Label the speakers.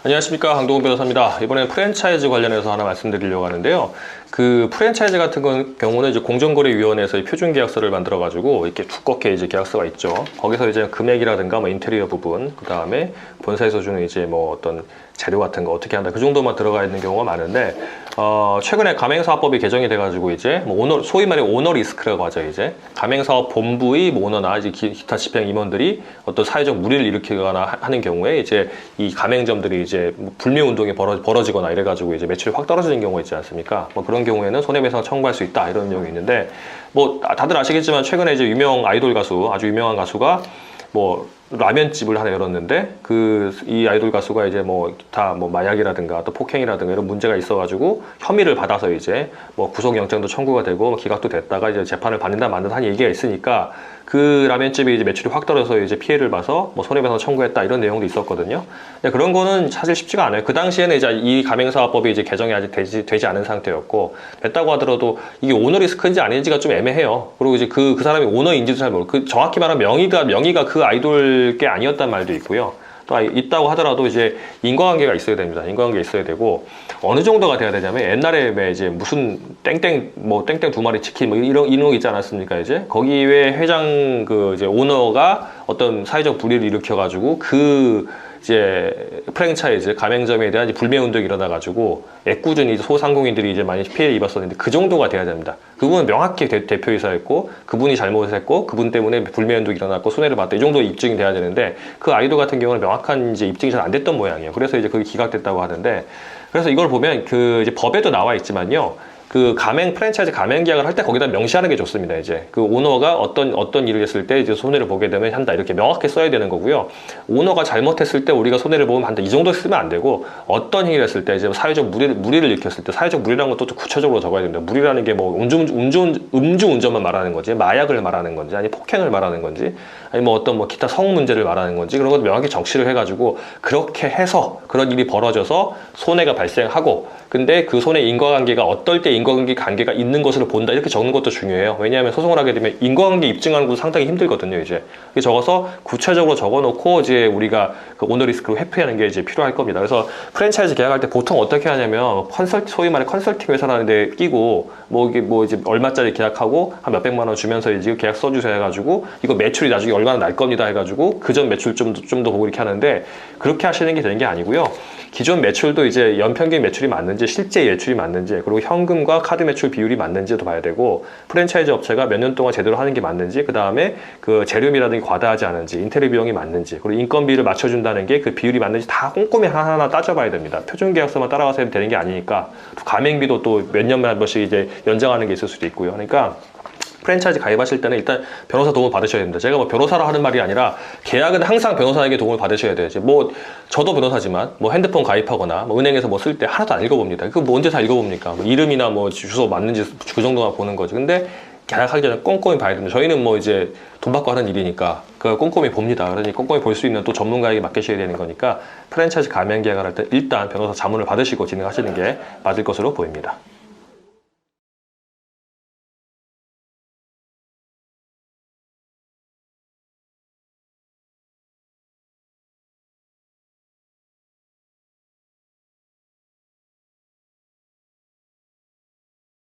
Speaker 1: 안녕하십니까, 강동훈 변호사입니다. 이번엔 프랜차이즈 관련해서 하나 말씀드리려고 하는데요. 그 프랜차이즈 같은 경우는 이제 공정거래위원회에서 표준계약서를 만들어가지고 이렇게 두껍게 이제 계약서가 있죠. 거기서 이제 금액이라든가 뭐 인테리어 부분, 그 다음에 본사에서 주는 이제 뭐 어떤 재료 같은 거 어떻게 한다, 그 정도만 들어가 있는 경우가 많은데, 최근에 가맹사업법이 개정이 돼가지고 이제 뭐 소위 말해 오너 리스크라고 하죠. 이제 가맹사업 본부의 뭐 오너나 이제 기타 집행 임원들이 어떤 사회적 무리를 일으키거나 하는 경우에 이제 이 가맹점들이 이제 불매 운동이 벌어지거나 이래가지고 이제 매출이 확 떨어지는 경우가 있지 않습니까? 뭐 그런 경우에는 손해배상 청구할 수 있다, 이런 내용이 있는데, 뭐 다들 아시겠지만 최근에 이제 유명 아이돌 가수, 아주 유명한 가수가 뭐 라면집을 하나 열었는데, 이 아이돌 가수가 이제 뭐 기타 뭐 마약이라든가 또 폭행이라든가 이런 문제가 있어가지고 혐의를 받아서 이제 뭐 구속영장도 청구가 되고 뭐 기각도 됐다가 이제 재판을 받는다 만든다 하는 얘기가 있으니까, 그 라면집이 이제 매출이 확 떨어져서 이제 피해를 봐서 뭐 손해배상 청구했다, 이런 내용도 있었거든요. 근데 그런 거는 사실 쉽지가 않아요. 그 당시에는 이제 이 가맹사업법이 이제 개정이 아직 되지 않은 상태였고, 됐다고 하더라도 이게 오너 리스크인지 아닌지가 좀 애매해요. 그리고 이제 그 사람이 오너인지도 잘 모르고, 정확히 말하면 명의가 그 아이돌 게 아니었단 말도 있고요. 또 있다고 하더라도 이제 인과관계가 있어야 됩니다. 인과관계 있어야 되고, 어느 정도가 돼야 되냐면, 옛날에 왜 이제 무슨 땡땡 두 마리 치킨 뭐 이런 거 있지 않았습니까? 이제 거기에 회장 이제 오너가 어떤 사회적 불의를 일으켜가지고 이제 프랜차이즈 가맹점에 대한 불매 운동이 일어나가지고 애꿎은 소상공인들이 이제 많이 피해를 입었었는데, 그 정도가 돼야 됩니다. 그분은 명확히 대표이사였고, 그분이 잘못했고, 그분 때문에 불매 운동이 일어났고 손해를 봤다, 이 정도 입증이 돼야 되는데, 그 아이돌 같은 경우는 명확한 이제 입증이 잘 안 됐던 모양이에요. 그래서 이제 그게 기각됐다고 하는데, 그래서 이걸 보면 이제 법에도 나와 있지만요. 프랜차이즈 가맹 계약을 할 때 거기다 명시하는 게 좋습니다. 이제 그 오너가 어떤 일을 했을 때 이제 손해를 보게 되면 한다, 이렇게 명확히 써야 되는 거고요. 오너가 잘못했을 때 우리가 손해를 보면 한다, 이 정도 쓰면 안 되고, 어떤 행위를 했을 때 이제 사회적 무리를 일으켰을 때, 사회적 무리라는 것도 구체적으로 적어야 됩니다. 무리라는 게 뭐 음주운전만 말하는 건지, 마약을 말하는 건지, 아니 폭행을 말하는 건지, 아니 뭐 어떤 뭐 기타 성 문제를 말하는 건지, 그런 것도 명확히 적시를 해가지고, 그렇게 해서 그런 일이 벌어져서 손해가 발생하고, 근데 그 손해 인과관계가 어떨 때 인과관계가 있는 것으로 본다, 이렇게 적는 것도 중요해요. 왜냐하면 소송을 하게 되면 인과관계 입증하는 것도 상당히 힘들거든요. 이제 적어서 구체적으로 적어놓고 이제 우리가 그 오너 리스크를 회피하는 게 이제 필요할 겁니다. 그래서 프랜차이즈 계약할 때 보통 어떻게 하냐면, 소위 말해 컨설팅 회사라는 데 끼고 이제 얼마짜리 계약하고 한 몇백만 원 주면서 이제 계약 써주세요 해가지고, 이거 매출이 나중에 얼마나 날 겁니다 해가지고 그 전 매출 좀 더 보고 이렇게 하는데, 그렇게 하시는 게 되는 게 아니고요. 기존 매출도 이제 연평균 매출이 맞는지, 실제 매출이 맞는지, 그리고 현금과 카드 매출 비율이 맞는지도 봐야 되고, 프랜차이즈 업체가 몇 년 동안 제대로 하는 게 맞는지, 그 다음에 그 재료비라든지 과다하지 않은지, 인테리어 비용이 맞는지, 그리고 인건비를 맞춰준다는 게 그 비율이 맞는지 다 꼼꼼히 하나하나 따져봐야 됩니다. 표준 계약서만 따라가서 되는 게 아니니까, 가맹비도 또 몇 년만 한 번씩 이제 연장하는 게 있을 수도 있고요. 그러니까 프랜차이즈 가입하실 때는 일단 변호사 도움을 받으셔야 됩니다. 제가 뭐 변호사라 하는 말이 아니라, 계약은 항상 변호사에게 도움을 받으셔야 돼요. 뭐 저도 변호사지만 뭐 핸드폰 가입하거나 뭐 은행에서 뭐 쓸 때 하나도 안 읽어봅니다. 그거 뭐 언제 다 읽어봅니까? 뭐 이름이나 뭐 주소 맞는지 그 정도만 보는 거지. 근데 계약하기 전에 꼼꼼히 봐야 됩니다. 저희는 뭐 이제 돈 받고 하는 일이니까 그걸 꼼꼼히 봅니다. 그러니 꼼꼼히 볼 수 있는 또 전문가에게 맡기셔야 되는 거니까, 프랜차이즈 가맹 계약을 할 때 일단 변호사 자문을 받으시고 진행하시는 게 맞을 것으로 보입니다.